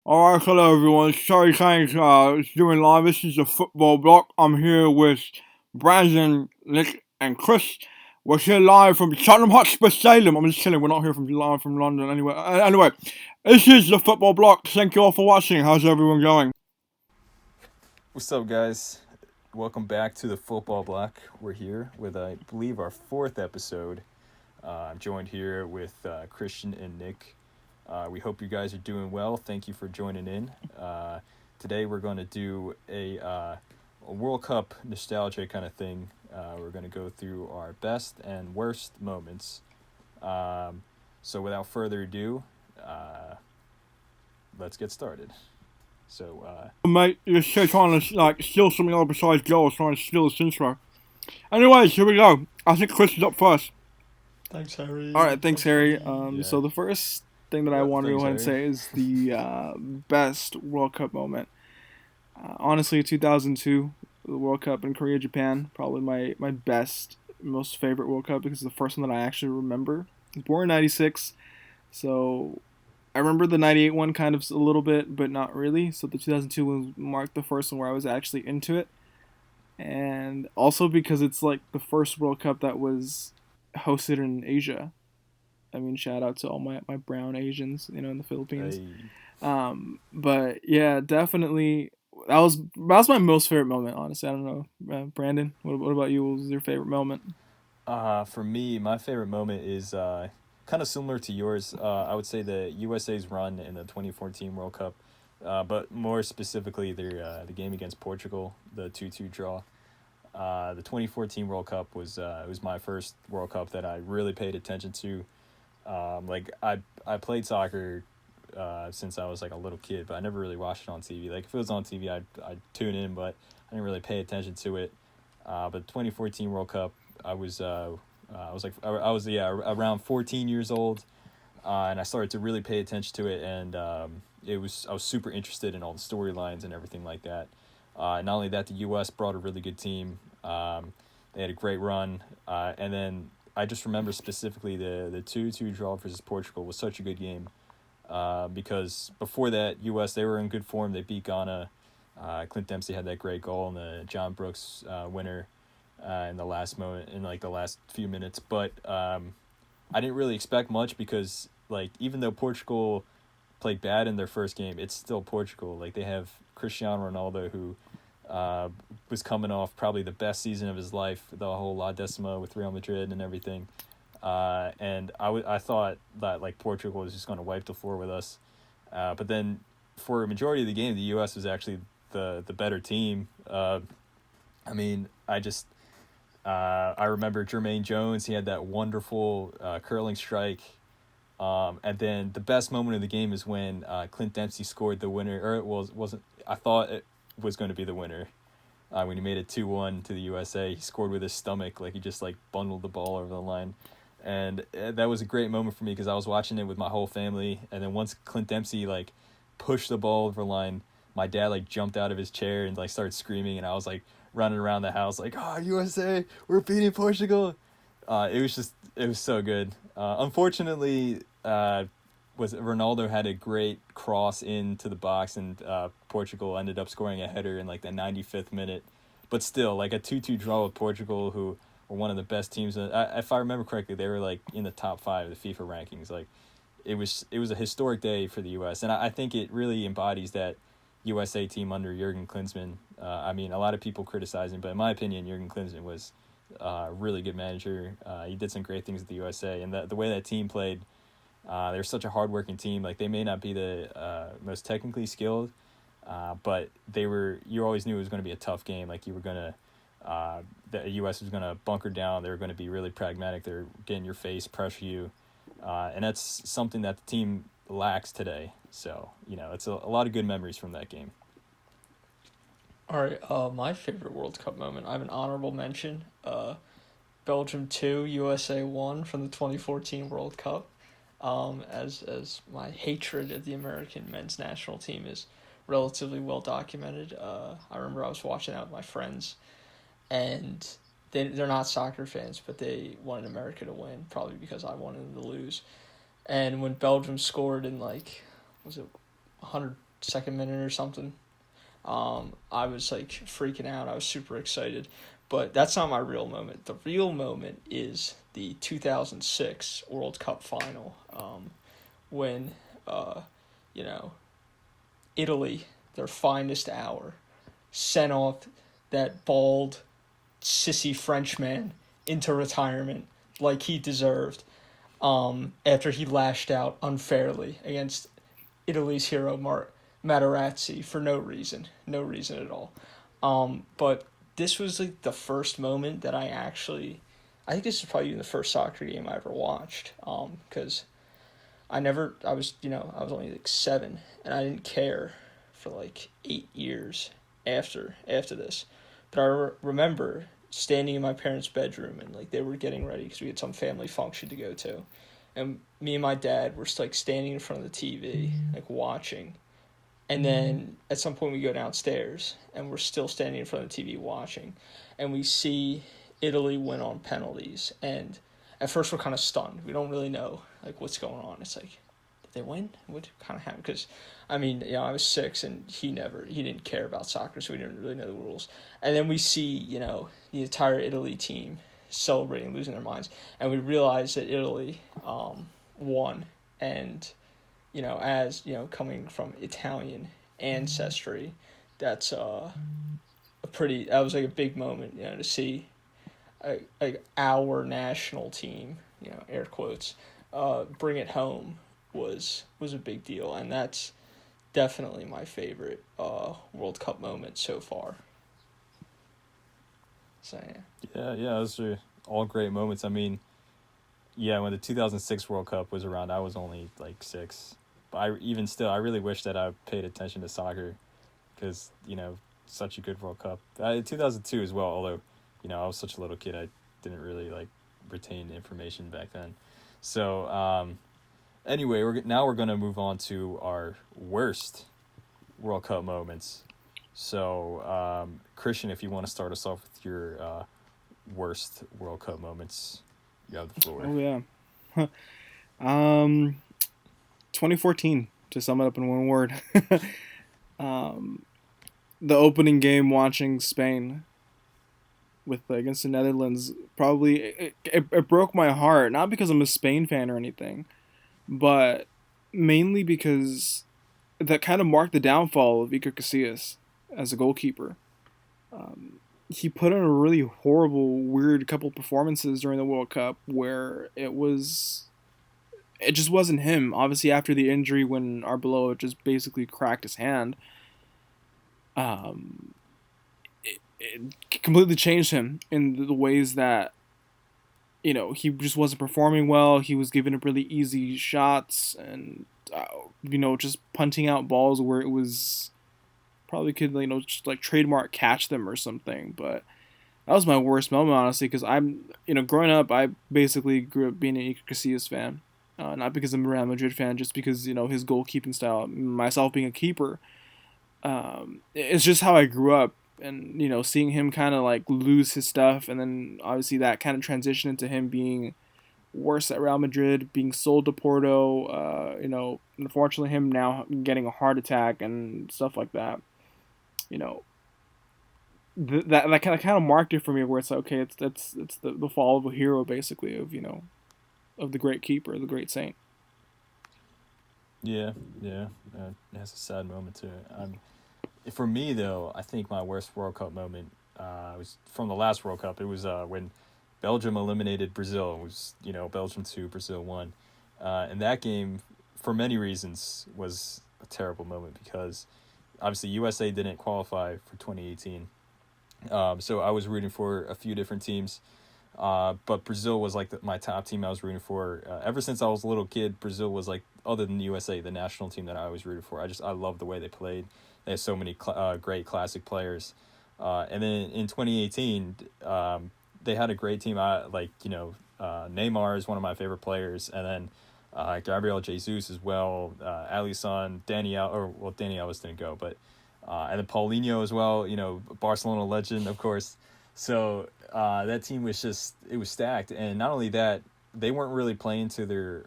Alright, hello everyone. It's Harry Kane doing live. This is a football block. I'm here with Brandon, Nick, and Chris. We're here live from Tottenham Hotspur Stadium. I'm just kidding. We're not here from live from London anyway. Anyway, this is the football block. Thank you all for watching. How's everyone going? What's up, guys? Welcome back to the Football Block. We're here with, I believe, our fourth episode. I'm joined here with Christian and Nick. We hope you guys are doing well. Thank you for joining in. Today we're going to do a World Cup nostalgia kind of thing. We're going to go through our best and worst moments. So without further ado, let's get started. Mate, you're still trying to steal something other besides goals, trying to steal this intro. Anyways, here we go. I think Chris is up first. Thanks, Harry. All right, thanks, Harry. Yeah. So the first thing that I want to go ahead and say is the best World Cup moment. Honestly, 2002, the World Cup in Korea, Japan, probably my best, most favorite World Cup because it's the first one that I actually remember. I was born in '96, so I remember the '98 one kind of a little bit, but not really. So the 2002 one marked the first one where I was actually into it, and also because it's like the first World Cup that was hosted in Asia. I mean, shout out to all my brown Asians, in the Philippines. Hey. But yeah, definitely that was my most favorite moment. Honestly, I don't know, Brandon. What about you? What was your favorite moment? For me, my favorite moment is kind of similar to yours. I would say the USA's run in the 2014 World Cup, but more specifically the game against Portugal, the 2-2 draw. The 2014 World Cup was my first World Cup that I really paid attention to. I played soccer since I was like a little kid, but I never really watched it on TV. Like if it was on TV, I'd tune in, but I didn't really pay attention to it. But 2014 World Cup, I was around 14 years old, and I started to really pay attention to it, and I was super interested in all the storylines and everything like that. Not only that, the U.S. brought a really good team. They had a great run, and then I just remember specifically the 2-2 draw versus Portugal was such a good game. Because before that, U.S. they were in good form. They beat Ghana. Clint Dempsey had that great goal in the John Brooks winner in the last moment, in like the last few minutes. But I didn't really expect much because like even though Portugal played bad in their first game, it's still Portugal. Like they have Cristiano Ronaldo who was coming off probably the best season of his life, the whole La Decima with Real Madrid and everything. And I thought that like Portugal was just going to wipe the floor with us. But then for a majority of the game, the U.S. was actually the better team. I mean, I remember Jermaine Jones. He had that wonderful curling strike. And then the best moment of the game is when Clint Dempsey scored the winner, or it wasn't. I thought it was going to be the winner. When he made it 2-1 to the USA, he scored with his stomach, like he just like bundled the ball over the line. And that was a great moment for me because I was watching it with my whole family. And then once Clint Dempsey like pushed the ball over the line, my dad like jumped out of his chair and like started screaming, and I was like running around the house like, "Oh, USA, we're beating Portugal!" It was so good. Unfortunately, was Ronaldo had a great cross into the box, and Portugal ended up scoring a header in like the 95th minute. But still, like a 2-2 draw with Portugal, who were one of the best teams. If I remember correctly, they were like in the top 5 of the FIFA rankings. Like it was a historic day for the U.S. And I think it really embodies that USA team under Jurgen Klinsmann. I mean, a lot of people criticize him, but in my opinion, Jurgen Klinsmann was a really good manager. He did some great things at the USA, and the way that team played, they're such a hardworking team. Like they may not be the most technically skilled, but you always knew it was going to be a tough game. Like you were gonna, the U.S. was gonna bunker down. They were going to be really pragmatic. They're getting your face, pressure you, and that's something that the team lacks today. So it's a lot of good memories from that game. All right, my favorite World Cup moment. I have an honorable mention. Belgium 2, USA 1 from the 2014 World Cup. As my hatred of the American men's national team is relatively well documented. I remember I was watching that with my friends, and they're not soccer fans, but they wanted America to win, probably because I wanted them to lose. And when Belgium scored in like, was it second minute or something. I was like freaking out. I was super excited. But that's not my real moment. The real moment is the 2006 World Cup final, when, you know, Italy, their finest hour, sent off that bald, sissy Frenchman into retirement like he deserved, after he lashed out unfairly against Italy's hero Materazzi for no reason at all. But this was like the first moment that I think this is probably even the first soccer game I ever watched. Because I was only like 7, and I didn't care for like 8 years after this. But I remember standing in my parents' bedroom, and like they were getting ready because we had some family function to go to, and me and my dad were like standing in front of the TV, like watching. And then at some point we go downstairs and we're still standing in front of the TV watching, and we see Italy win on penalties. And at first we're kind of stunned. We don't really know like what's going on. It's like, did they win? What kind of happened? Because I mean, I was 6 and he didn't care about soccer, so we didn't really know the rules. And then we see the entire Italy team celebrating, losing their minds, and we realize that Italy won. And as coming from Italian ancestry, that was like a big moment, to see like our national team, air quotes, bring it home was a big deal, and that's definitely my favorite World Cup moment so far. So yeah, those are all great moments. I mean, yeah, when the 2006 World Cup was around, I was only like 6. But I really wish that I paid attention to soccer, because, such a good World Cup. 2002 as well, although, I was such a little kid, I didn't really like retain information back then. So, anyway, we're going to move on to our worst World Cup moments. So, Christian, if you want to start us off with your worst World Cup moments, you have the floor. Oh yeah. 2014, to sum it up in one word. The opening game, watching Spain against the Netherlands, probably it broke my heart, not because I'm a Spain fan or anything, but mainly because that kind of marked the downfall of Iker Casillas as a goalkeeper. He put in a really horrible, weird couple performances during the World Cup where it just wasn't him. Obviously, after the injury when Arbeloa just basically cracked his hand, it completely changed him in the ways that, he just wasn't performing well. He was giving up really easy shots and, just punting out balls where it was probably could, just like trademark catch them or something. But that was my worst moment, honestly, because I'm, growing up, I basically grew up being an Iker Casillas fan. Not because I'm a Real Madrid fan, just because, his goalkeeping style, myself being a keeper, it's just how I grew up. And, seeing him kind of like lose his stuff, and then obviously that kind of transition into him being worse at Real Madrid, being sold to Porto, unfortunately him now getting a heart attack and stuff like that, that kind of marked it for me, where it's like, okay, it's the fall of a hero, basically, of the great keeper, the great saint. Yeah, it has a sad moment to it. For me, though, I think my worst World Cup moment was from the last World Cup. It was when Belgium eliminated Brazil. It was, Belgium 2, Brazil 1. And that game, for many reasons, was a terrible moment because, obviously, USA didn't qualify for 2018. So I was rooting for a few different teams. But Brazil was like my top team I was rooting for. Ever since I was a little kid, Brazil was like, other than the USA, the national team that I always rooted for. I loved the way they played. They have so many great classic players. And then in 2018, they had a great team. Neymar is one of my favorite players. And then Gabriel Jesus as well. Alisson, Dani Alves didn't go. But and then Paulinho as well, Barcelona legend, of course. So that team was it was stacked. And not only that, they weren't really playing to their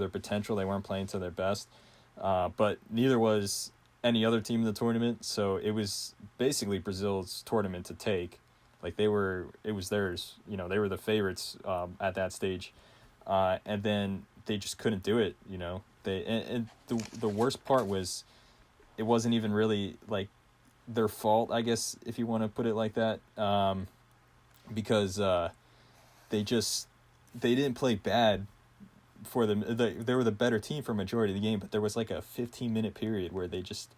potential. They weren't playing to their best. But neither was any other team in the tournament. So it was basically Brazil's tournament to take. Like it was theirs. You know, they were the favorites at that stage, and then they just couldn't do it. You know, and the worst part was it wasn't even really like their fault, I guess, if you want to put it like that, because they didn't play bad for them. They were the better team for a majority of the game, but there was like a 15-minute period where they just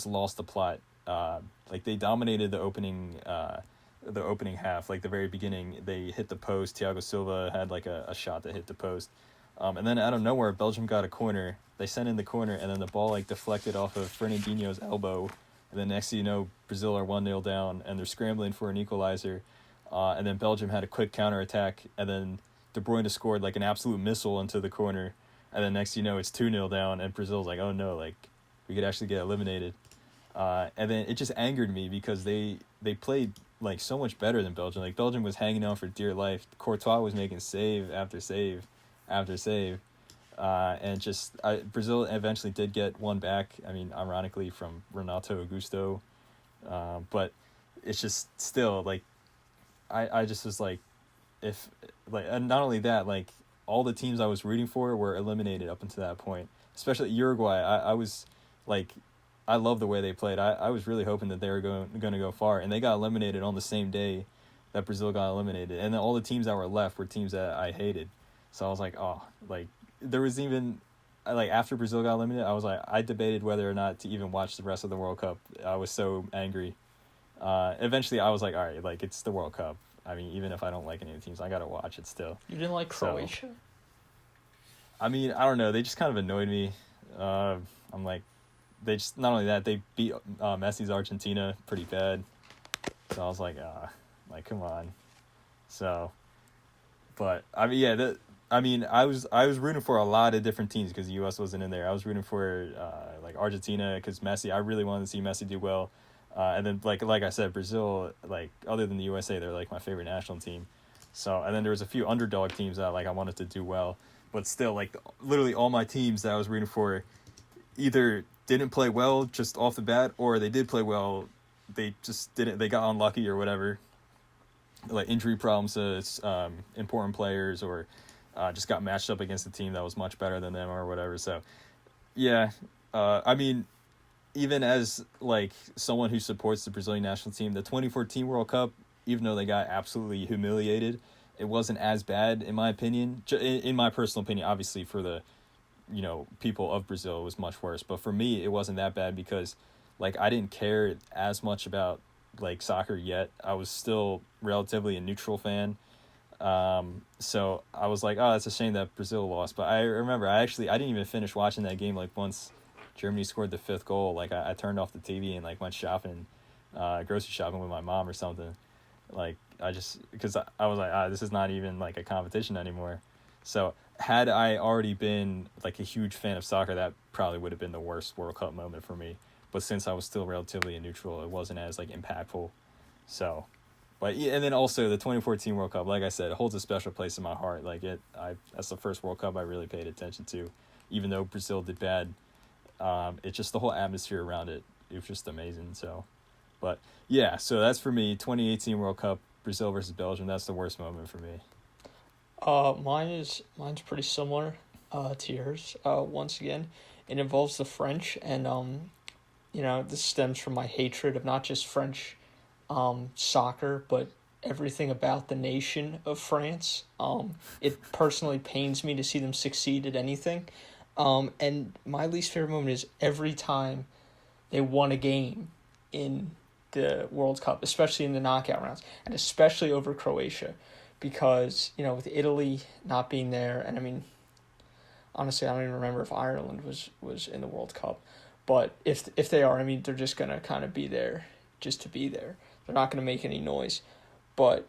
lost the plot. Like they dominated the opening half, like the very beginning. They hit the post. Thiago Silva had like a shot that hit the post. And then out of nowhere, Belgium got a corner. They sent in the corner, and then the ball like deflected off of Fernandinho's elbow. And then next thing you know, Brazil are 1-0 down, and they're scrambling for an equalizer. And then Belgium had a quick counterattack, and then De Bruyne scored like an absolute missile into the corner. And then next thing you know, it's 2-0 down, and Brazil's like, oh no, like we could actually get eliminated. And then it just angered me because they played like so much better than Belgium. Like Belgium was hanging on for dear life. Courtois was making save after save after save. And Brazil eventually did get one back. I mean, ironically from Renato Augusto. But it's just still like, I just was like, if like, and not only that, like all the teams I was rooting for were eliminated up until that point, especially Uruguay. I was like, I love the way they played. I was really hoping that they were going to go far, and they got eliminated on the same day that Brazil got eliminated. And then all the teams that were left were teams that I hated. So I was like, oh, like there was even like after Brazil got eliminated, I was like, I debated whether or not to even watch the rest of the World Cup. I was so angry. Eventually I was like, all right, like it's the World Cup. I mean, even if I don't like any of the teams, I got to watch it still. You didn't like Croatia? So, I mean, I don't know. They just kind of annoyed me. I'm like, they just, not only that, they beat Messi's Argentina pretty bad. So I was like, come on. So, but I mean, yeah, I was rooting for a lot of different teams because the U.S. wasn't in there. I was rooting for like Argentina because Messi. I really wanted to see Messi do well. And then like I said, Brazil, like other than the USA, they're like my favorite national team. So, and then there was a few underdog teams that like I wanted to do well, but still like literally all my teams that I was rooting for either didn't play well just off the bat, or they did play well, they just didn't. They got unlucky or whatever, like injury problems to important players, or just got matched up against a team that was much better than them or whatever. So, yeah, I mean, even as like someone who supports the Brazilian national team, the 2014 World Cup, even though they got absolutely humiliated, it wasn't as bad in my opinion. In my personal opinion, obviously for the people of Brazil, it was much worse. But for me, it wasn't that bad because like I didn't care as much about like soccer yet. I was still relatively a neutral fan. So I was like, oh, it's a shame that Brazil lost. But I remember I didn't even finish watching that game. Like once Germany scored the 5th goal, like I turned off the TV and like went shopping, grocery shopping with my mom or something. Like because I was like, this is not even like a competition anymore. So had I already been like a huge fan of soccer, that probably would have been the worst World Cup moment for me. But since I was still relatively neutral, it wasn't as like impactful. So, but yeah, and then also the 2014 World Cup, like I said, it holds a special place in my heart. Like that's the first World Cup I really paid attention to, even though Brazil did bad. It's just the whole atmosphere around it. It was just amazing. So, but yeah, so that's for me. 2018 World Cup, Brazil versus Belgium. That's the worst moment for me. Mine's pretty similar to yours. Once again, it involves the French, and this stems from my hatred of not just French soccer, but everything about the nation of France. It personally pains me to see them succeed at anything. And my least favorite moment is every time they won a game in the World Cup, especially in the knockout rounds, and especially over Croatia. Because, with Italy not being there, and I mean, honestly, I don't even remember if Ireland was in the World Cup. But if they are, I mean, they're just going to kind of be there just to be there. They're not going to make any noise. But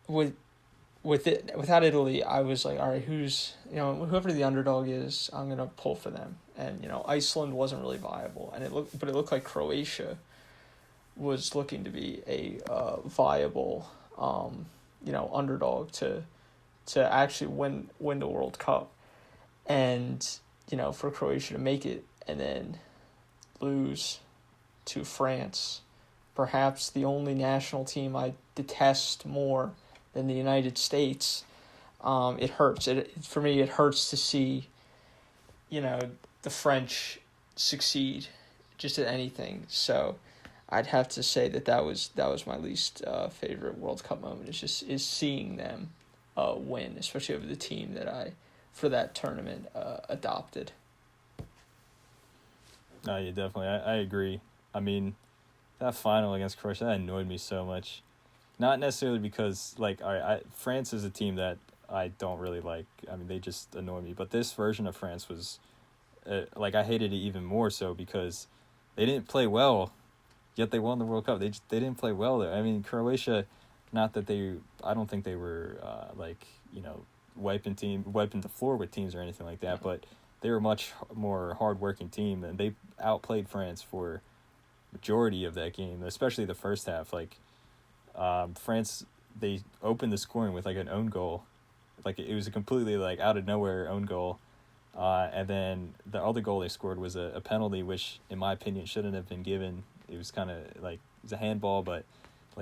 without Italy, I was like, all right, whoever the underdog is, I'm going to pull for them. And, Iceland wasn't really viable. And it looked like Croatia was looking to be a viable underdog to actually win the World Cup. And for Croatia to make it and then lose to France, perhaps the only national team I detest more than the United States, it hurts. For me, it hurts to see, the French succeed just at anything. So I'd have to say that was my least favorite World Cup moment. Is seeing them win, especially over the team that I, for that tournament, adopted. No, yeah, definitely. I agree. I mean, that final against Croatia, that annoyed me so much. Not necessarily because, France is a team that I don't really like. I mean, they just annoy me. But this version of France was, I hated it even more so because they didn't play well, yet they won the World Cup. They didn't play well there. I mean, Croatia, not that I don't think they were, wiping the floor with teams or anything like that, but they were a much more hard-working team, and they outplayed France for majority of that game, especially the first half. France, they opened the scoring with an own goal, it was a completely out of nowhere own goal, and then the other goal they scored was a penalty, which in my opinion shouldn't have been given. It was kind of it was a handball, but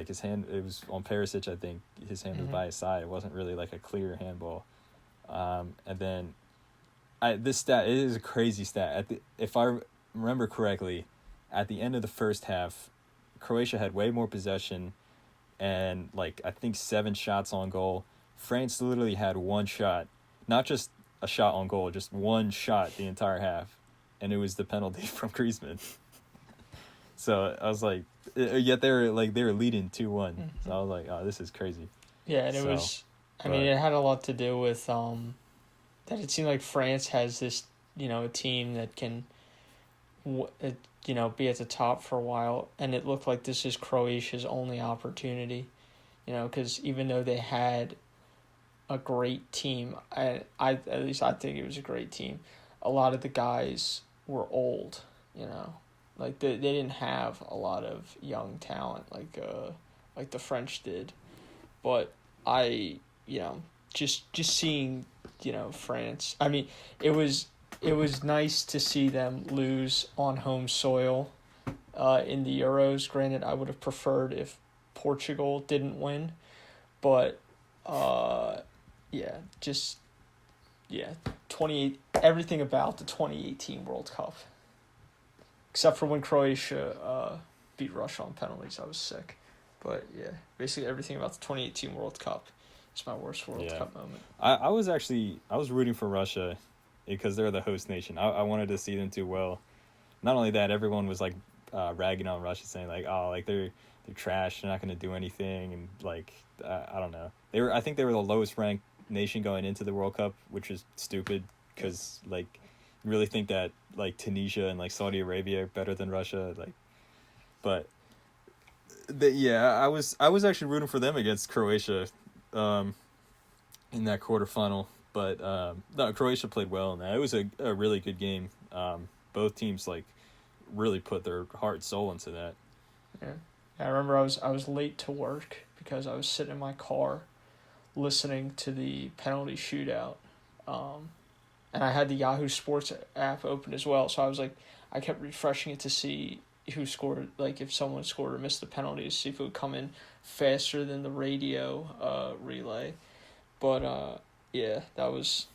his hand, it was on Perisic. I think his hand was by his side. It wasn't really a clear handball, and then this stat, it is a crazy stat. If I remember correctly, at the end of the first half, Croatia had way more possession and I think 7 shots on goal. France literally had one shot, not just a shot on goal, just one shot the entire half, and it was the penalty from Griezmann. So I was yet they were leading 2-1. So I was oh, this is crazy. Yeah, and it was. I mean, it had a lot to do with that it seemed like France has this, a team that can, be at the top for a while, and it looked like this is Croatia's only opportunity, because even though they had a great team, I at least I think it was a great team, a lot of the guys were old, they didn't have a lot of young talent like the French did, but I, just seeing, France, I mean, it was nice to see them lose on home soil in the Euros. Granted, I would have preferred if Portugal didn't win, but 28, everything about the 2018 World Cup, except for when Croatia beat Russia on penalties. I was sick, but yeah, basically everything about the 2018 World Cup is my worst World Cup moment. I was rooting for Russia because they're the host nation. I wanted to see them do well. Not only that, everyone was ragging on Russia, saying they're trash, they're not going to do anything, and I don't know. I think they were the lowest ranked nation going into the World Cup, which is stupid because you really think that Tunisia and Saudi Arabia are better than Russia, but I was actually rooting for them against Croatia in that quarterfinal. But no, Croatia played well in that. It was a really good game. Both teams really put their heart and soul into that. Yeah, I remember I was late to work because I was sitting in my car listening to the penalty shootout, and I had the Yahoo Sports app open as well. So I kept refreshing it to see who scored, if someone scored or missed the penalty, to see if it would come in faster than the radio relay. But yeah, that was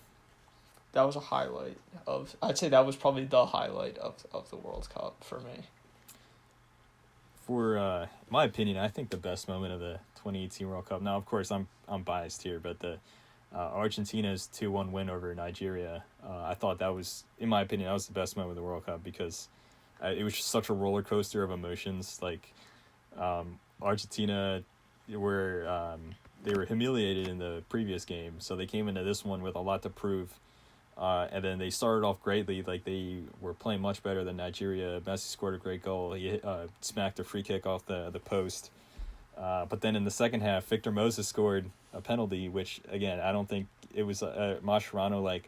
a highlight of. I'd say that was probably the highlight of the World Cup for me. For my opinion, I think the best moment of the 2018 World Cup. Now, of course, I'm biased here, but the Argentina's 2-1 win over Nigeria. I thought that was, in my opinion, that was the best moment of the World Cup because it was just such a roller coaster of emotions. Argentina were they were humiliated in the previous game, so they came into this one with a lot to prove. And then they started off greatly. They were playing much better than Nigeria. Messi scored a great goal. He smacked a free kick off the post. But then in the second half, Victor Moses scored a penalty, which, again, I don't think it was Mascherano,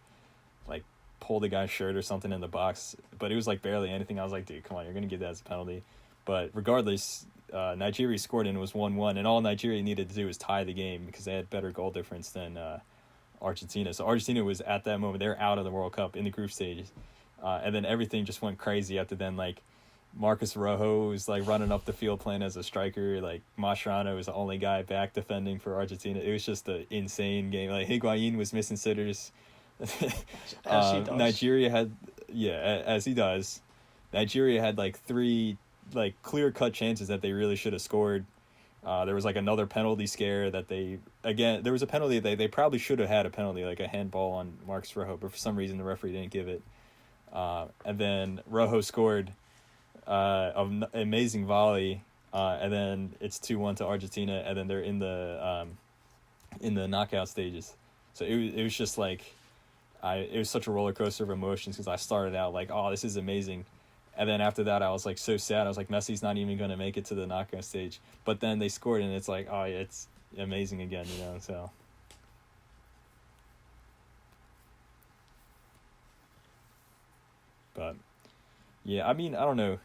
pulled the guy's shirt or something in the box. But it was, barely anything. I was like, dude, come on, you're going to give that as a penalty. But regardless, Nigeria scored and it was 1-1. And all Nigeria needed to do was tie the game because they had better goal difference than Argentina. So Argentina was at that moment, they're out of the World Cup in the group stages. And then everything just went crazy after then. Like Marcus Rojo was like running up the field playing as a striker. Like Mascherano was the only guy back defending for Argentina. It was just an insane game. Like Higuain was missing sitters. As he does. Nigeria had, as he does. Nigeria had like 3 like clear cut chances that they really should have scored. There was like another penalty scare that there was a penalty they probably should have had a penalty, like a handball on Marcus Rojo, but for some reason the referee didn't give it. And then Rojo scored an amazing volley, and then it's 2-1 to Argentina, and then they're in the knockout stages. So it was just like it was such a roller coaster of emotions, because I started out like, oh, this is amazing. And then after that, I was like so sad. I was like, Messi's not even going to make it to the knockout stage. But then they scored, and it's like, oh, yeah, it's amazing again, so. But, yeah, I mean, I don't know.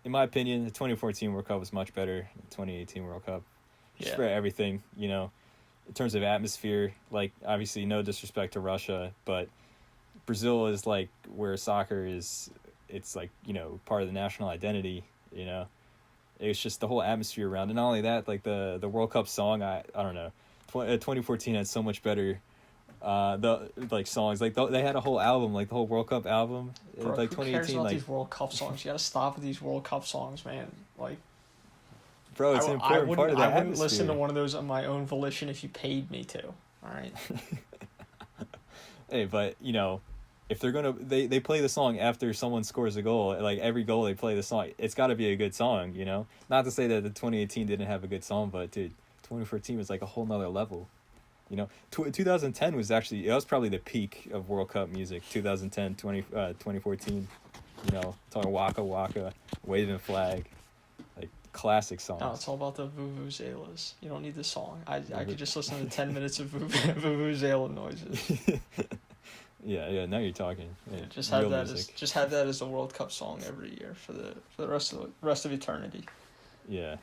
In my opinion, the 2014 World Cup was much better than the 2018 World Cup. Just for everything, in terms of atmosphere. Like, obviously, no disrespect to Russia, but Brazil is like where soccer is. It's like, part of the national identity, It's just the whole atmosphere around. And not only that, like the World Cup song, I don't know. 2014 had so much better the like songs. Like they had a whole album, like the whole World Cup album. Bro, like who 2018 cares about like these World Cup songs? You gotta stop with these World Cup songs, man. Like, bro, it's an important part of that I wouldn't atmosphere. listen to one of those on my own volition if you paid me to. All right. Hey, but if they're gonna they play the song after someone scores a goal, like every goal they play the song, it's got to be a good song, Not to say that the 2018 didn't have a good song, but dude, 2014 was like a whole nother level, 2010 was actually, it was probably the peak of World Cup music. 2010, 2014, talking Waka Waka, waving flag, like classic songs. No, it's all about the vuvuzelas. You don't need the song. I could just listen to 10 minutes of vuvuzela noises. Yeah. Now you're talking. Yeah, just have that as a World Cup song every year for the rest of eternity. Yeah.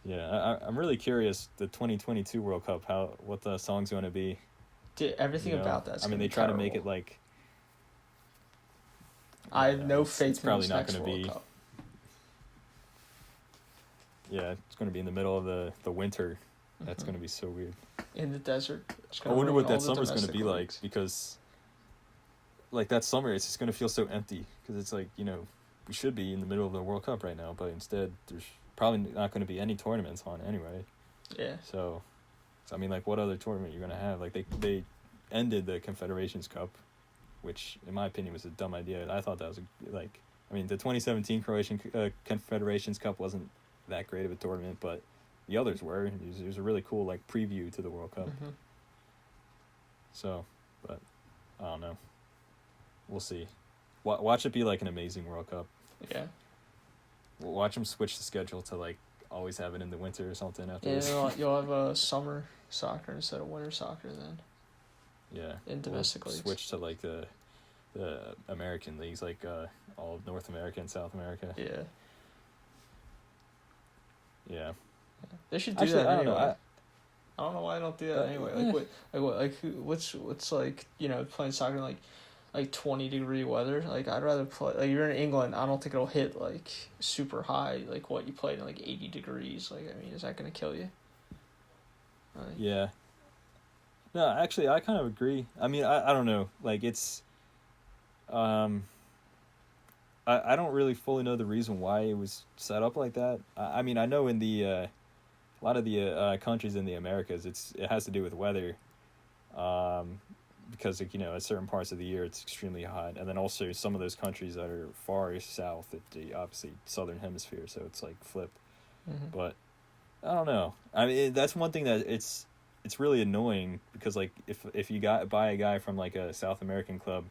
I'm really curious the 2022 World Cup, what the song's going to be. Dude, everything about that. I mean, they try to make it like. I have no faith in this next World World Cup. Yeah, it's going to be in the middle of the winter. That's going to be so weird. In the desert. I wonder what that summer's going to be like, because like that summer, it's just going to feel so empty, because it's like, we should be in the middle of the World Cup right now, but instead there's probably not going to be any tournaments on anyway. Yeah. So I mean, like, what other tournament you're going to have? Like they ended the Confederations Cup, which in my opinion was a dumb idea. I thought that was the 2017 Croatian Confederations Cup wasn't that great of a tournament, but the others were. It was a really cool like preview to the World Cup. Mm-hmm. So, but I don't know. We'll see. Watch it be like an amazing World Cup. Yeah. Watch them switch the schedule to like always have it in the winter or something after this. You'll have a summer soccer instead of winter soccer then. Yeah. In domestic leagues. Switch to like the American leagues, like all of North America and South America. Yeah. Yeah. They should do that anyway. I don't know why I don't do that anyway. What's like, playing soccer in like 20-degree weather? Like, I'd rather play, like, you're in England, I don't think it'll hit like super high, like what you played in like 80 degrees. Like, I mean, is that gonna kill you? Yeah. No, actually, I kind of agree. I mean, I don't know. Like, it's I don't really fully know the reason why it was set up like that. I mean, I know in the a lot of the countries in the Americas, it has to do with weather, because like, at certain parts of the year it's extremely hot, and then also some of those countries that are far south, the obviously southern hemisphere, so it's like flipped. Mm-hmm. But I don't know. I mean, that's one thing that it's really annoying, because like if you buy a guy from like a South American club,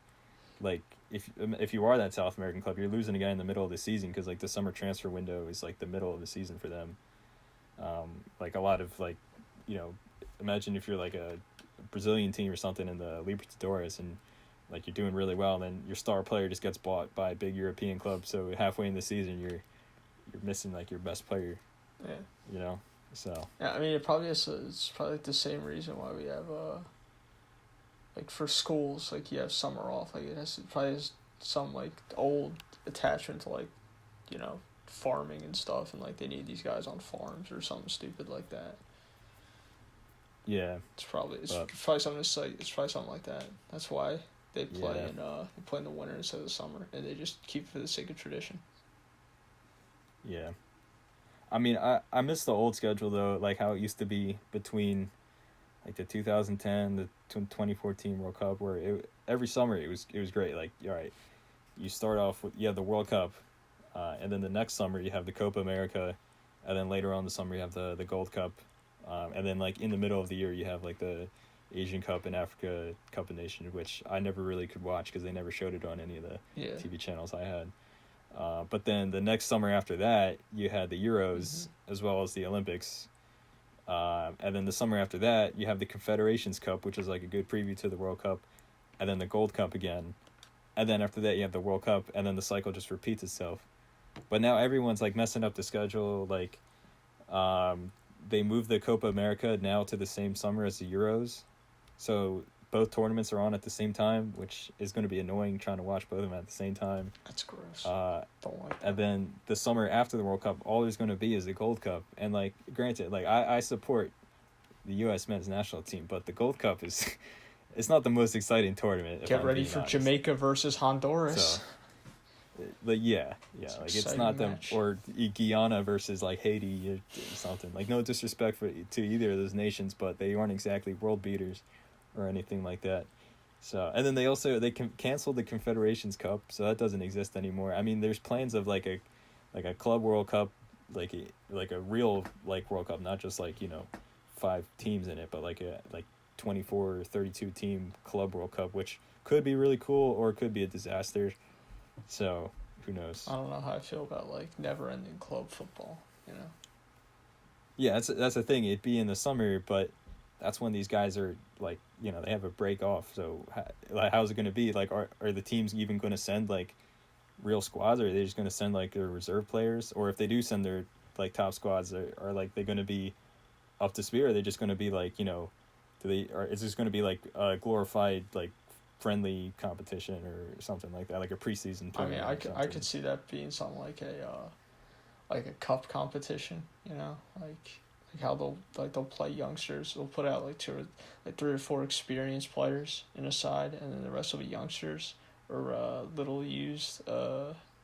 like if you are that South American club, you're losing a guy in the middle of the season, because like the summer transfer window is like the middle of the season for them. Like a lot of like, imagine if you're like a Brazilian team or something in the Libertadores, and like you're doing really well, and then your star player just gets bought by a big European club, so halfway in the season you're missing like your best player. Yeah. So Yeah, I mean, it's probably like the same reason why we have like for schools, like you have summer off. Like it probably has some like old attachment to like, you know, farming and stuff, and like they need these guys on farms or something stupid like that. yeah, It's probably but it's probably something like that. That's why they play in the winter instead of the summer, and they just keep it for the sake of tradition. yeah. I mean, I miss the old schedule though, like how it used to be between like the 2010 the 2014 World Cup, where every summer it was great. Like, all right, you start off with the World Cup, and then the next summer you have the Copa America, and then later on the summer you have the Gold Cup, and then like in the middle of the year you have like the Asian Cup and Africa Cup of Nations, which I never really could watch because they never showed it on any of the TV channels I had. But then the next summer after that, you had the Euros as well as the Olympics. And then the summer after that, you have the Confederations Cup, which is like a good preview to the World Cup, and then the Gold Cup again. And then after that, you have the World Cup, and then the cycle just repeats itself. But now everyone's like messing up the schedule. Like, they moved the Copa America now to the same summer as the Euros. So both tournaments are on at the same time, which is going to be annoying trying to watch both of them at the same time. That's gross. Don't like that. And then the summer after the World Cup, all there's going to be is the Gold Cup. And like, granted, like I support the U.S. men's national team, but the Gold Cup is it's not the most exciting tournament. Get ready for honest. Jamaica versus Honduras. So, like like it's not them or Guyana versus like Haiti or something. Like, no disrespect to either of those nations, but they aren't exactly world beaters or anything like that. So, and then they canceled the Confederations Cup, so that doesn't exist anymore. I mean, there's plans of like a Club World Cup, like a real like World Cup, not just like 5 teams in it, but like a 24 or 32 team Club World Cup, which could be really cool or it could be a disaster. So who knows? I don't know how I feel about like never-ending club football. Yeah, that's the thing. It'd be in the summer, but that's when these guys are like, they have a break off. So how's it going to be? Like, are the teams even going to send like real squads, or are they just going to send like their reserve players? Or if they do send their like top squads, are like they going to be up to speed? Or are they just going to be like, is this going to be like a glorified like friendly competition or something like that, like a preseason tournament? I mean, I could see that being something like a cup competition, like how they'll play youngsters. They'll put out like 3 or 4 experienced players in a side, and then the rest will be youngsters or little used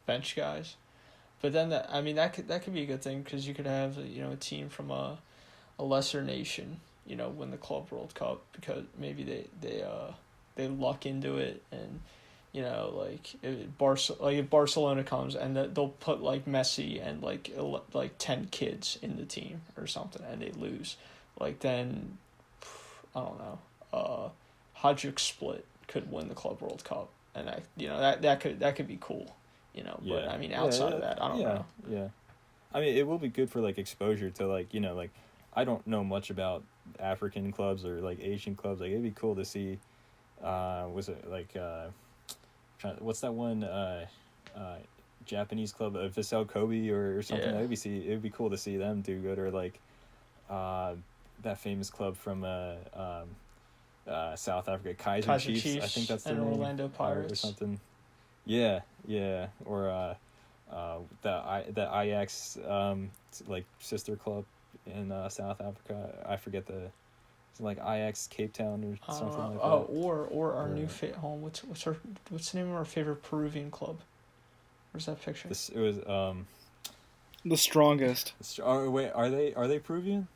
bench guys. But then that could be a good thing, because you could have a team from a lesser nation win the Club World Cup, because maybe they luck into it, and if Barcelona comes and they'll put like Messi and like 10 kids in the team or something, and they lose, like then I don't know, Hajduk Split could win the Club World Cup, and that could be cool, But I mean, outside of that, I don't know. Yeah, I mean, it will be good for like exposure to like like I don't know much about African clubs or like Asian clubs. Like, it'd be cool to see. Was it like what's that one Japanese club, Vissel Kobe or something? Yeah. It'd be cool to see them go to like that famous club from South Africa, Kaiser Chiefs. I think that's the name. Orlando Pirates or something. Yeah, or the Ajax like sister club in South Africa. I forget like Ajax Cape Town or something like that. Or our new home. What's the name of our favorite Peruvian club? Where's that picture? It was the strongest. Wait, are they Peruvian?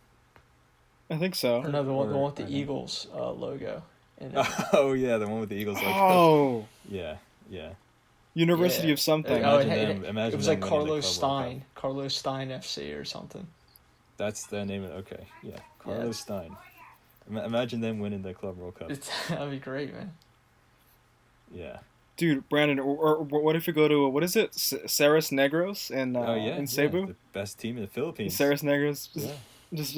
I think so. Or no, the one with the Eagles logo. Oh yeah, the one with the Eagles logo. Oh yeah. University of something. Imagine it was like Carlos Stein FC or something. That's the name of it. Okay, yeah, Carlos Stein. Imagine them winning the Club World Cup. That'd be great, man. Yeah. Dude, Brandon, or what if you go to, what is it? Ceres Negros in Cebu? Yeah, the best team in the Philippines. Ceres Negros. Just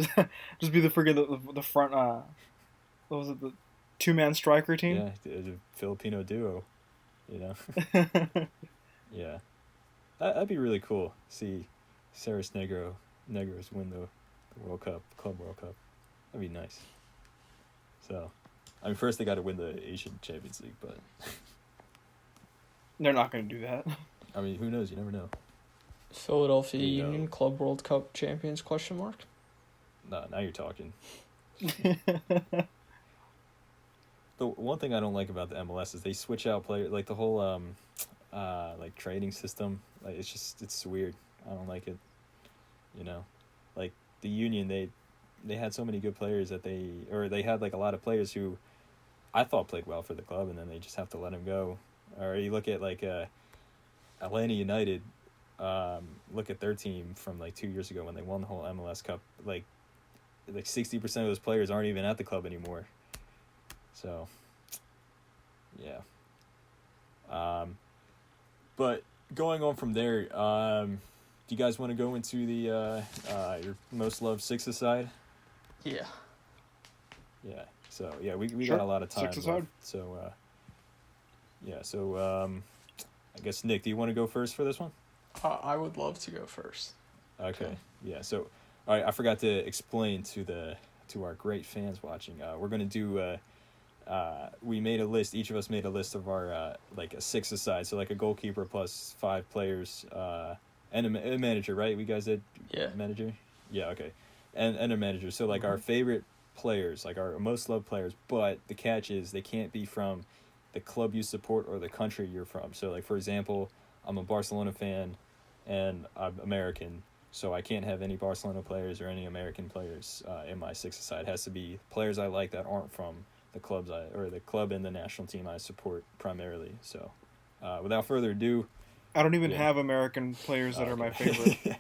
be the freaking the front, what was it, the 2-man striker team? Yeah, the Filipino duo, Yeah. That'd be really cool. See Ceres Negros win the the World Cup, Club World Cup. That'd be nice. So, I mean, first they got to win the Asian Champions League, but they're not going to do that. I mean, who knows? You never know. Philadelphia Union Club World Cup champions? ? No, now you're talking. The one thing I don't like about the MLS is they switch out players, like the whole like trading system. Like it's weird. I don't like it. You know, like the Union, they had so many good players that they had like a lot of players who I thought played well for the club, and then they just have to let them go. Or you look at like Atlanta United. Look at their team from like 2 years ago when they won the whole MLS Cup. Like 60% of those players aren't even at the club anymore. So, yeah. But going on from there, do you guys want to go into the your most loved six-a-side? Yeah. Yeah. So yeah, we Sure. got a lot of time Six-a-side. left. So yeah. So I guess Nick, do you want to go first for this one? I would love to go first. Okay. Yeah. So, all right. I forgot to explain to our great fans watching. We're gonna do. We made a list. Each of us made a list of our like a six-a-side. So like a goalkeeper plus 5 players, and a manager. Right? We guys did. Yeah. Manager. Yeah. Okay. And a manager. So like our favorite players, like our most loved players. But the catch is they can't be from the club you support or the country you're from. So like for example, I'm a Barcelona fan, and I'm American, so I can't have any Barcelona players or any American players in my six-a-side. It has to be players I like that aren't from the clubs the club and the national team I support primarily. So, without further ado, I don't even have American players that are my favorite.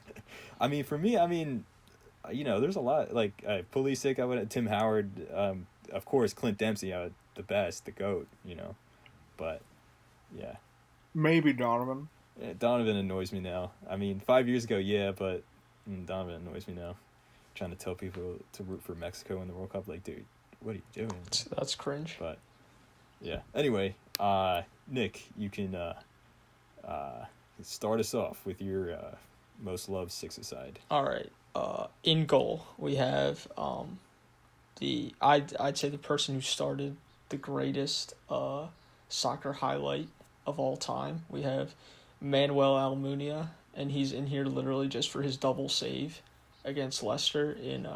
I mean, for me, there's a lot like Pulisic. I would Tim Howard, of course, Clint Dempsey. The best, the GOAT. But yeah. Maybe Donovan. Yeah, Donovan annoys me now. I mean, 5 years ago, yeah, but Donovan annoys me now. Trying to tell people to root for Mexico in the World Cup, like, dude, what are you doing? That's cringe. But yeah. Anyway, Nick, you can start us off with your most loved six-a-side. All right. In goal, we have I'd say the person who started the greatest soccer highlight of all time. We have Manuel Almunia, and he's in here literally just for his double save against Leicester in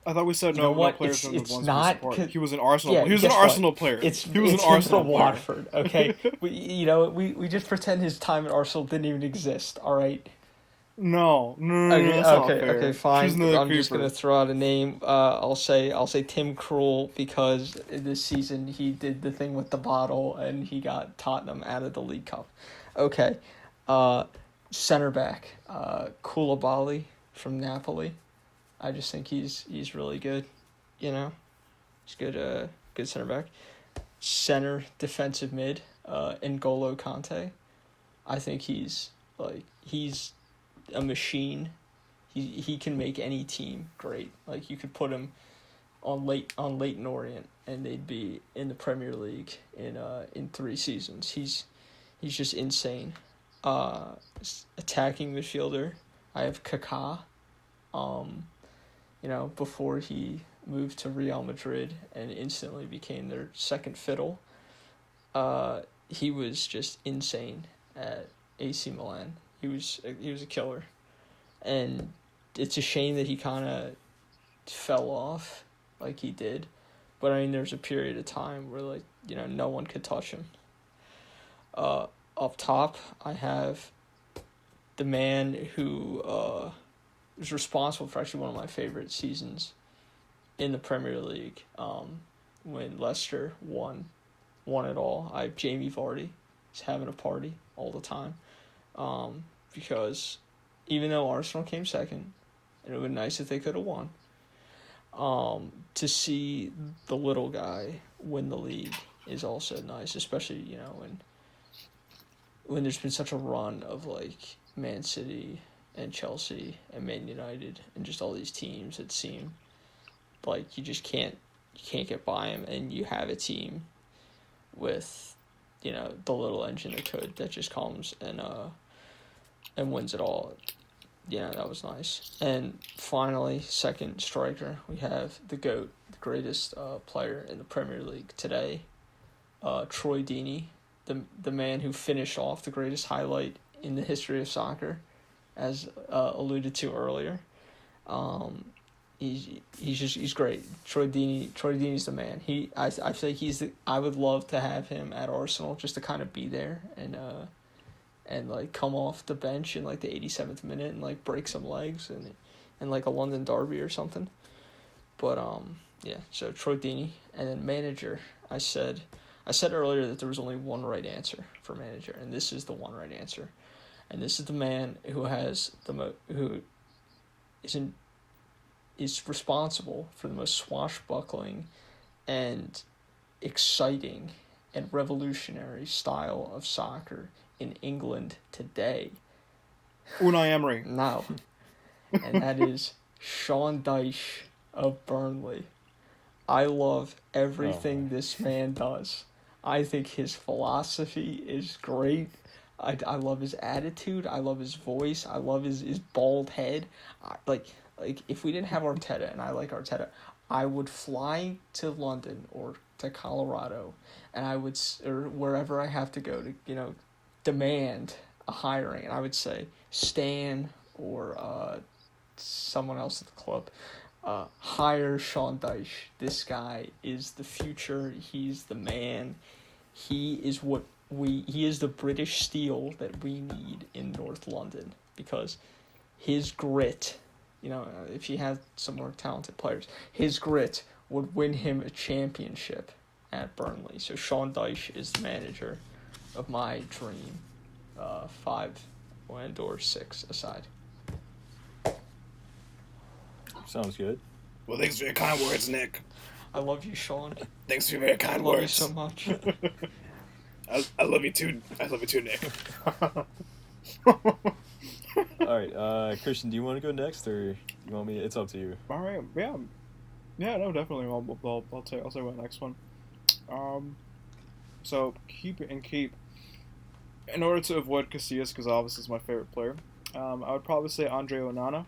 I thought we said no players from the ones we support. He was an Arsenal. Yeah, he was an Arsenal player. He was an Arsenal player. Watford. Okay, we just pretend his time at Arsenal didn't even exist. All right. No, that's not fair. Okay, fine. I'm just keeper. gonna throw out a name. I'll say Tim Krul, because this season he did the thing with the bottle and he got Tottenham out of the League Cup. Okay, center back, Koulibaly from Napoli. I just think he's really good. He's good. Good center back. Center defensive mid, N'Golo Kante. I think he's a machine. He can make any team great. Like you could put him on Leyton Orient and they'd be in the Premier League in 3 seasons. He's just insane. Attacking midfielder, I have Kaká. Before he moved to Real Madrid and instantly became their second fiddle, he was just insane at AC Milan. He was a killer, and it's a shame that he kind of fell off like he did. But I mean, there's a period of time where no one could touch him. Up top, I have the man who was responsible for actually one of my favorite seasons in the Premier League. When Leicester won it all, I have Jamie Vardy. He's having a party all the time. Because even though Arsenal came second, and it would be nice if they could have won, to see the little guy win the league is also nice, especially when there's been such a run of Man City and Chelsea and Man United and just all these teams that seem like you can't get by them, and you have a team with the little engine that just comes and wins it all. Yeah, that was nice. And finally, second striker, we have the GOAT, the greatest player in the Premier League today, Troy Deeney, the man who finished off the greatest highlight in the history of soccer, as alluded to earlier. Um, he's great. Troy Deeney's the man. I feel like I would love to have him at Arsenal just to kind of be there and like come off the bench in like the 87th minute and like break some legs and like a London derby or something. But yeah, so Troy Deeney. And then manager, I said earlier that there was only one right answer for manager, and this is the one right answer. And this is the man who has who is responsible for the most swashbuckling and exciting and revolutionary style of soccer in England today. Unai Emery. No. And that is Sean Dyche of Burnley. I love everything this man does. I think his philosophy is great. I love his attitude. I love his voice. I love his bald head. Like if we didn't have Arteta, and I like Arteta, I would fly to London or to Colorado, and I would, or wherever I have to go to, demand a hiring, and I would say Stan or someone else at the club, hire Sean Dyche. This guy is the future. He's the man. He is he is the British steel that we need in North London, because his grit, if he had some more talented players, his grit would win him a championship at Burnley. So Sean Dyche is the manager of my dream 5 and/or 6 aside. Sounds good. Well, thanks for your kind words, Nick. I love you, Sean. Thanks for your very kind words. I love you so much. I love you too. I love you too, Nick. All right, Christian, do you want to go next, or you want me? It's up to you. All right, yeah, no, definitely. I'll say my next one. So keep. In order to avoid Casillas, because obviously he's my favorite player, I would probably say Andre Onana,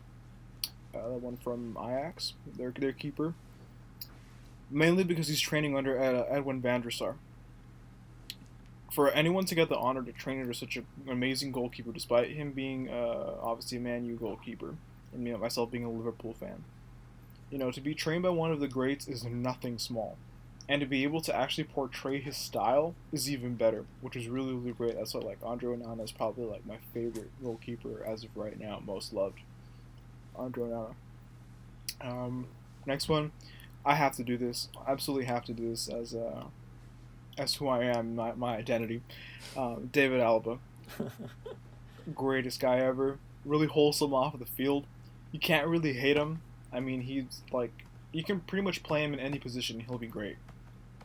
the one from Ajax, their keeper. Mainly because he's training under Edwin van der Sar. For anyone to get the honor to train under such an amazing goalkeeper, despite him being obviously a Man U goalkeeper, and myself being a Liverpool fan, to be trained by one of the greats is nothing small. And to be able to actually portray his style is even better, which is really, really great. That's why Andre Onana is probably my favorite goalkeeper as of right now, most loved. Andre Onana. Next one, I have to do this. Absolutely have to do this as who I am, my identity. David Alaba, greatest guy ever. Really wholesome off of the field. You can't really hate him. I mean, he's you can pretty much play him in any position. He'll be great.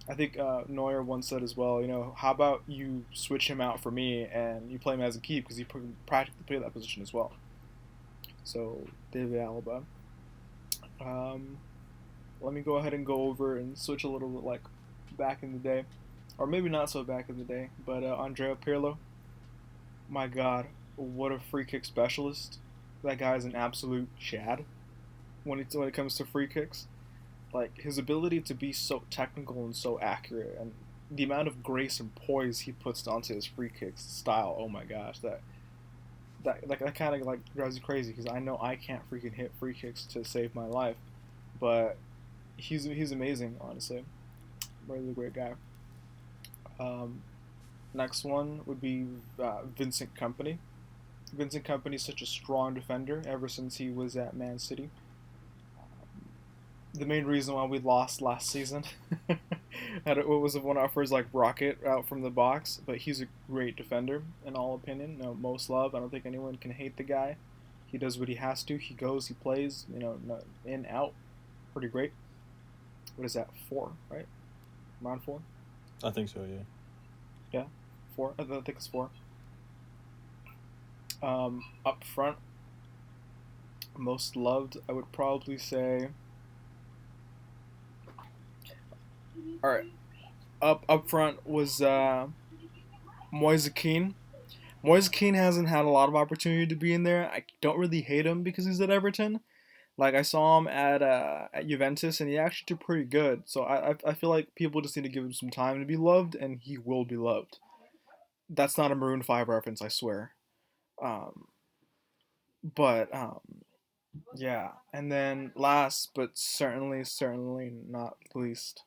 I think Neuer once said as well, how about you switch him out for me and you play him as a keep, because he practically play that position as well. So, David Alaba. Let me go ahead and go over and switch a little bit back in the day. Or maybe not so back in the day, but Andrea Pirlo. My God, what a free kick specialist. That guy is an absolute chad when it comes to free kicks. His ability to be so technical and so accurate, and the amount of grace and poise he puts onto his free kicks style, oh my gosh, that kind of drives you crazy, because I know I can't freaking hit free kicks to save my life, but he's amazing, honestly. Really great guy. Next one would be Vincent Kompany. Vincent Kompany is such a strong defender ever since he was at Man City. The main reason why we lost last season was one of our first rocket out from the box, but he's a great defender in all opinion. Most love. I don't think anyone can hate the guy. He does what he has to. He goes, he plays, in, out. Pretty great. What is that, 4, right? Around 4? I think so, yeah. Yeah, 4. I think it's 4. Up front, most loved, I would probably say. All right, up front was Moise Kean. Moise Keane hasn't had a lot of opportunity to be in there. I don't really hate him because he's at Everton. Like I saw him at Juventus, and he actually did pretty good. So I feel like people just need to give him some time to be loved, and he will be loved. That's not a Maroon 5 reference, I swear. Um, but yeah. And then last, but certainly not least.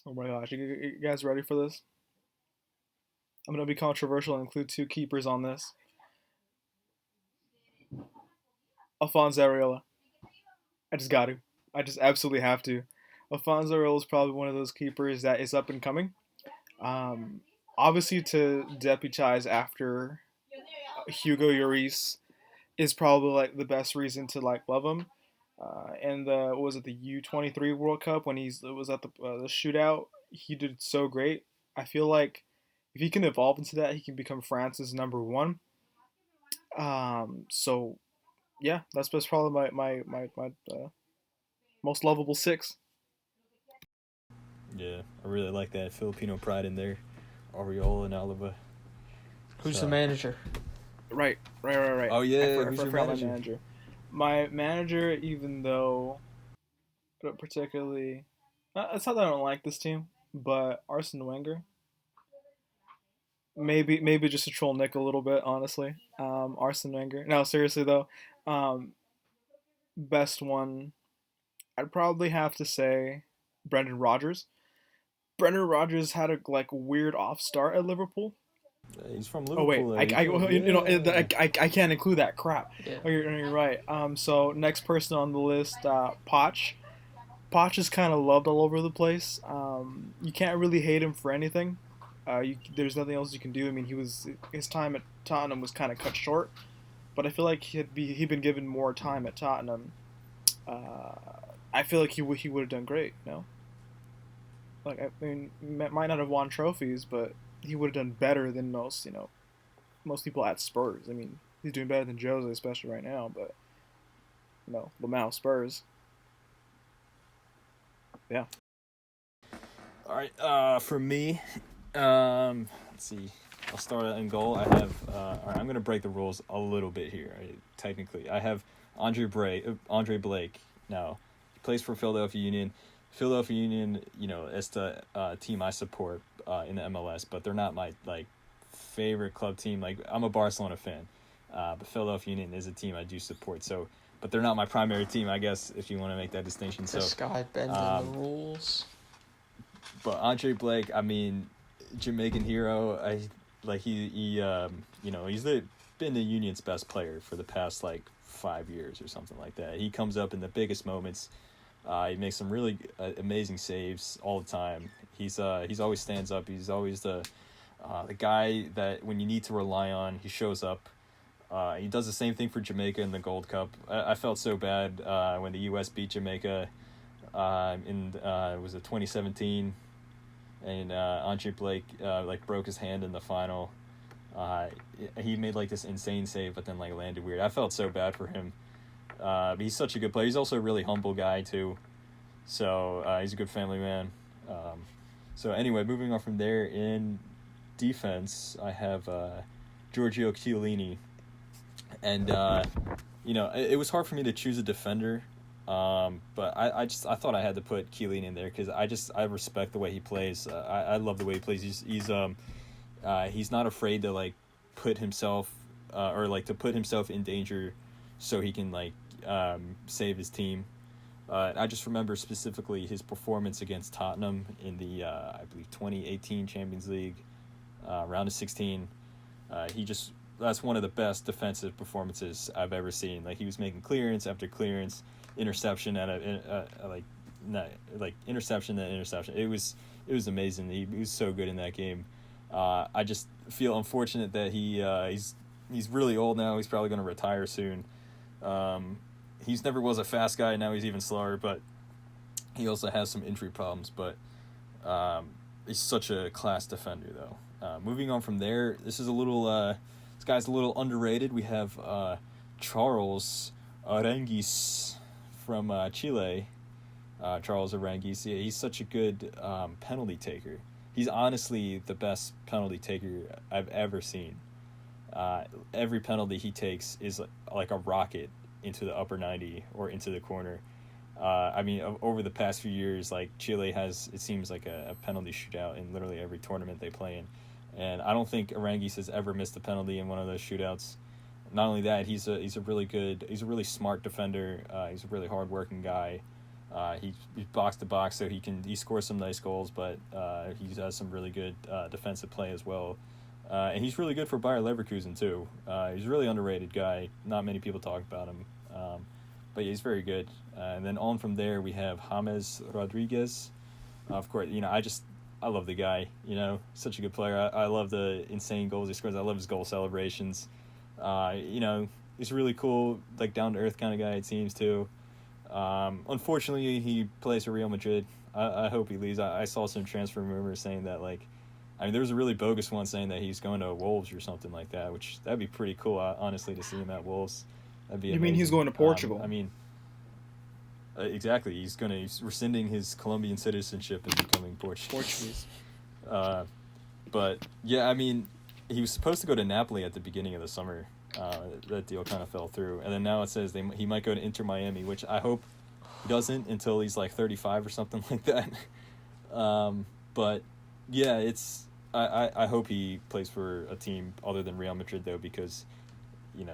Oh my gosh, you guys ready for this? I'm gonna be controversial and include two keepers on this. Alphonse Areola. I just got to. I just absolutely have to. Alphonse Areola is probably one of those keepers that is up and coming. Um, Obviously, to deputize after Hugo Lloris is probably like the best reason to like love him. And the what was it, the U23 World Cup when he was at the shootout, he did so great. I feel like if he can evolve into that, he can become France's number one. So yeah, that's probably my most lovable six. Yeah, I really like that Filipino pride in there. Areola and Alaba. Who's the manager? Right. Oh yeah, I who's your forgot manager? my manager. My manager, even though particularly, it's not that I don't like this team, but Arsene Wenger. Maybe just to troll Nick a little bit, honestly. Arsene Wenger. No, seriously though, um, best one. I'd probably have to say Brendan Rodgers. Brendan Rodgers had a like weird off start at Liverpool. He's from Oh wait, Liverpool though. I, You I can't. you know Yeah. I can't include that crap. Yeah. Oh, you're right. So next person on the list, Poch. Poch is kind of loved all over the place. You can't really hate him for anything. There's nothing else you can do. I mean, his time at Tottenham was kind of cut short, but I feel like he'd been given more time at Tottenham. Uh, I feel like he would have done great. You know, like I mean, might not have won trophies, but he would have done better than most people at Spurs. I mean, he's doing better than Jose, especially right now. But no, Lamau Spurs. Yeah. All right. For me, let's see. I'll start in goal. I have. All right. I'm gonna break the rules a little bit here. Right? Technically, I have Andre Blake. Now, he plays for Philadelphia Union. Philadelphia Union, it's the team I support in the MLS, but they're not my like favorite club team. Like I'm a Barcelona fan, but Philadelphia Union is a team I do support. So, but they're not my primary team, I guess, if you want to make that distinction. This guy bending the rules. But Andre Blake, I mean, Jamaican hero. Been the Union's best player for the past like 5 years or something like that. He comes up in the biggest moments. He makes some really amazing saves all the time. He's always stands up. He's always the guy that when you need to rely on, he shows up. He does the same thing for Jamaica in the Gold Cup. I felt so bad when the U.S. beat Jamaica was it 2017, and Andre Blake broke his hand in the final. He made like this insane save, but then like landed weird. I felt so bad for him. But he's such a good player. He's also a really humble guy too. So he's a good family man. So anyway, moving on from there, in defense, I have Giorgio Chiellini. And, it was hard for me to choose a defender. But I thought I had to put Chiellini in there because I respect the way he plays. I love the way he plays. He's not afraid to like put himself to put himself in danger so he can save his team. I just remember specifically his performance against Tottenham in the I believe 2018 Champions League round of 16. That's one of the best defensive performances I've ever seen. Like he was making clearance after clearance, interception interception to interception. It was amazing. He was so good in that game. I just feel unfortunate that he's really old now. He's probably going to retire soon. He's never was a fast guy. Now he's even slower, but he also has some injury problems. But he's such a class defender, though. Moving on from there, this guy's a little underrated. We have Charles Aranguis from Chile. Charles Aranguis. Yeah, he's such a good penalty taker. he's honestly the best penalty taker I've ever seen. Every penalty he takes is like a rocket into the upper 90 or into the corner. I mean, over the past few years, like Chile has, it seems like a penalty shootout in literally every tournament they play in, and I don't think Aranguis has ever missed a penalty in one of those shootouts. Not only that, he's a really smart defender. He's a really hardworking guy. He's box to box, so he scores some nice goals, but he has some really good defensive play as well. And he's really good for Bayer Leverkusen too. He's a really underrated guy. Not many people talk about him. But yeah, he's very good. And then on from there, we have James Rodriguez. Of course, I love the guy. Such a good player. I love the insane goals he scores. I love his goal celebrations. He's a really cool, like down to earth kind of guy. It seems too. Unfortunately, he plays for Real Madrid. I hope he leaves. I saw some transfer rumors saying that there was a really bogus one saying that he's going to Wolves or something like that, which that'd be pretty cool, honestly, to see him at Wolves. That'd be amazing. You mean he's going to Portugal? Exactly. He's rescinding his Colombian citizenship and becoming Portuguese. But yeah, he was supposed to go to Napoli at the beginning of the summer. That deal kind of fell through, and then now it says he might go to Inter Miami, which I hope he doesn't until he's like 35 or something like that. But yeah, I hope he plays for a team other than Real Madrid though, because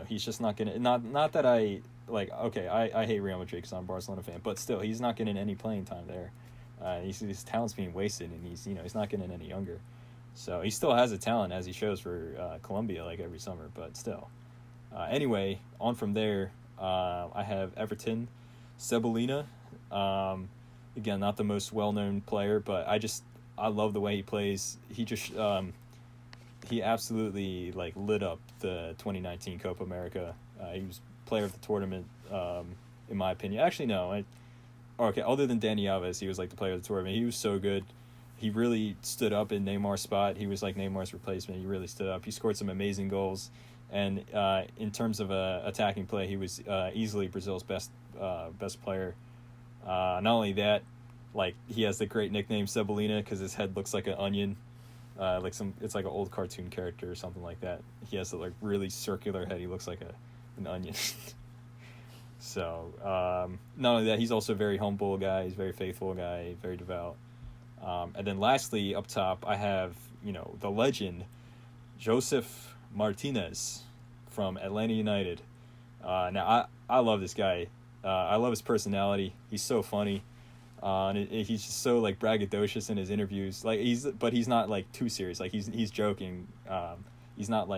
he's just not gonna, not that I hate Real Madrid because I'm a Barcelona fan, but still he's not getting any playing time there. His talent's being wasted, and he's not getting any younger. So he still has a talent, as he shows for Colombia like every summer, but still. Anyway, on from there, I have Everton, Cebollina. Again, not the most well-known player, but I love the way he plays. He absolutely lit up the 2019 Copa America. He was player of the tournament, in my opinion. Actually, no. Other than Dani Alves, he was the player of the tournament. He was so good. He really stood up in Neymar's spot. He was Neymar's replacement. He really stood up. He scored some amazing goals. And in terms of attacking play, he was easily Brazil's best player. Not only that, he has the great nickname Cebollina because his head looks like an onion. It's like an old cartoon character or something like that. He has a really circular head. He looks like an onion. So not only that, he's also a very humble guy. He's a very faithful guy, very devout. And then lastly, up top, I have the legend, Josef Martinez from Atlanta United. Now I love this guy. I love his personality. He's so funny. And he's just so braggadocious in his interviews. But he's not too serious. He's joking. He's not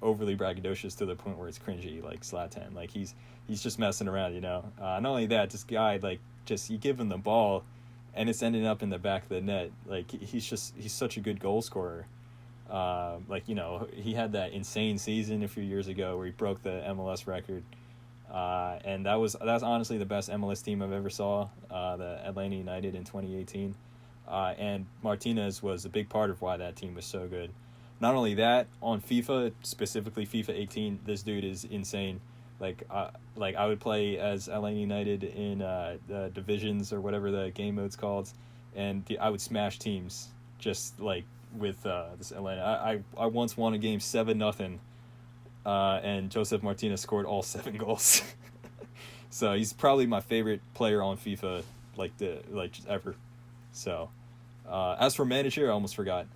overly braggadocious to the point where it's cringy like Zlatan. He's just messing around. Not only that, this guy you give him the ball, and it's ending up in the back of the net. He's such a good goal scorer. He had that insane season a few years ago where he broke the MLS record. And that's honestly the best MLS team I've ever saw, the Atlanta United in 2018. And Martinez was a big part of why that team was so good. Not only that, on FIFA, specifically FIFA 18, this dude is insane. I would play as Atlanta United in the divisions or whatever the game mode's called, and I would smash teams just with this Atlanta. I once won a game 7-0. And Josef Martinez scored all 7 goals. So he's probably my favorite player on FIFA, ever. So, as for manager, I almost forgot.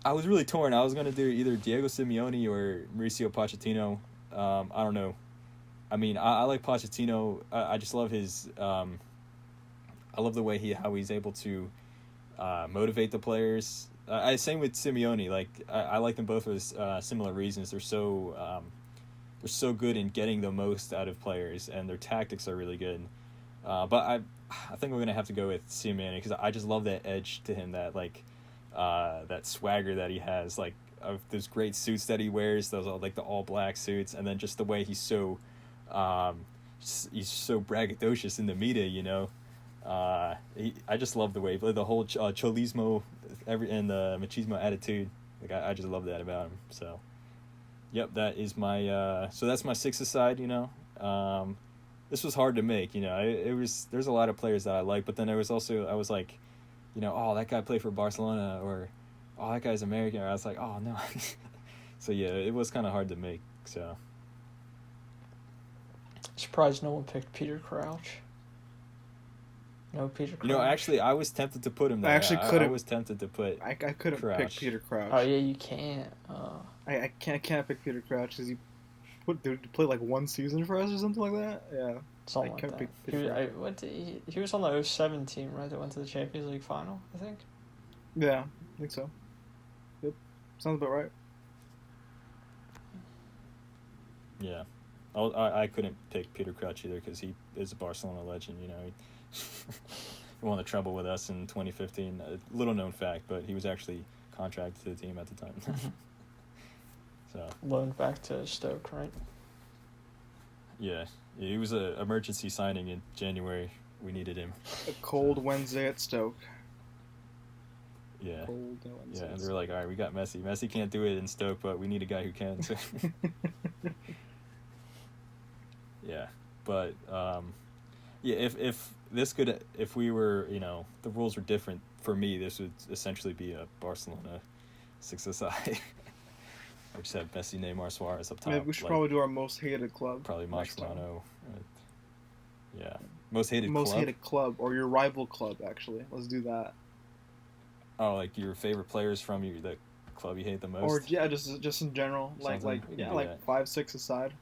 I was really torn. I was gonna do either Diego Simeone or Mauricio Pochettino. I don't know. I like Pochettino. I just love his. I love the way how he's able to motivate the players. Same with Simeone. I like them both for similar reasons. They're so good in getting the most out of players, and their tactics are really good. But I think we're gonna have to go with Simeone because I just love that edge to him, that that swagger that he has, of those great suits that he wears, those the all black suits, and then just the way he's so braggadocious in the media. I just love the way the whole cholismo and the machismo attitude. I just love that about him. So, yep, that is my so that's my 6-a-side. This was hard to make. There's a lot of players that I like, but then there was also I was oh, that guy played for Barcelona, or oh, that guy's American. Or I was like, oh no. So yeah, it was kind of hard to make. So Surprised no one picked Peter Crouch. No Peter Crouch. Actually, I was tempted to put him there. I was tempted to put. I couldn't Crouch. pick Peter Crouch. Oh yeah, you can't. I can't pick Peter Crouch because he played like one season for us or something like that. Yeah. Something like that. He was on the 07 team, right? That went to the Champions League final, I think. Yeah, I think so. Yep, sounds about right. Yeah, I couldn't pick Peter Crouch either because he is a Barcelona legend. He won the treble with us in 2015. A little known fact, but he was actually contracted to the team at the time. So loaned back to Stoke, right? Yeah, he was an emergency signing in January. We needed him. A cold Wednesday at Stoke. Yeah. Yeah, and they were like, all right, we got Messi. Messi can't do it in Stoke, but we need a guy who can. So. Yeah, but if we were, the rules were different for me, this would essentially be a Barcelona six-a-side. I just have Messi, Neymar, Suarez up top. Maybe we should probably do our most hated club. Probably Mascherano. Yeah, most hated club, or your rival club. Actually, let's do that. Oh, like your favorite players from the club you hate the most. Or yeah, just in general, like 5-6 aside.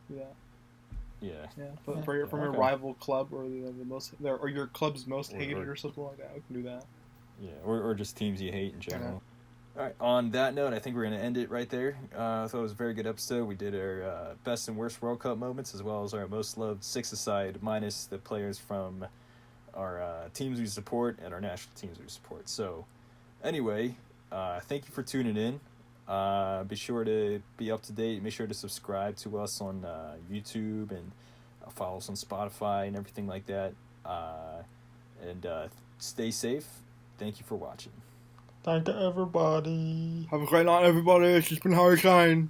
Yeah. Yeah. But from your rival club or or your club's most hated or something like that, we can do that. Yeah, or just teams you hate in general. All right. On that note, I think we're going to end it right there. I thought it was a very good episode. We did our best and worst World Cup moments, as well as our most loved six-a-side, minus the players from our teams we support and our national teams we support. So, anyway, thank you for tuning in. Be sure to be up to date. Make sure to subscribe to us on YouTube and follow us on Spotify and everything like that. And stay safe. Thank you for watching. Thank you, everybody. Have a great night, everybody. It's just been Harry Kane.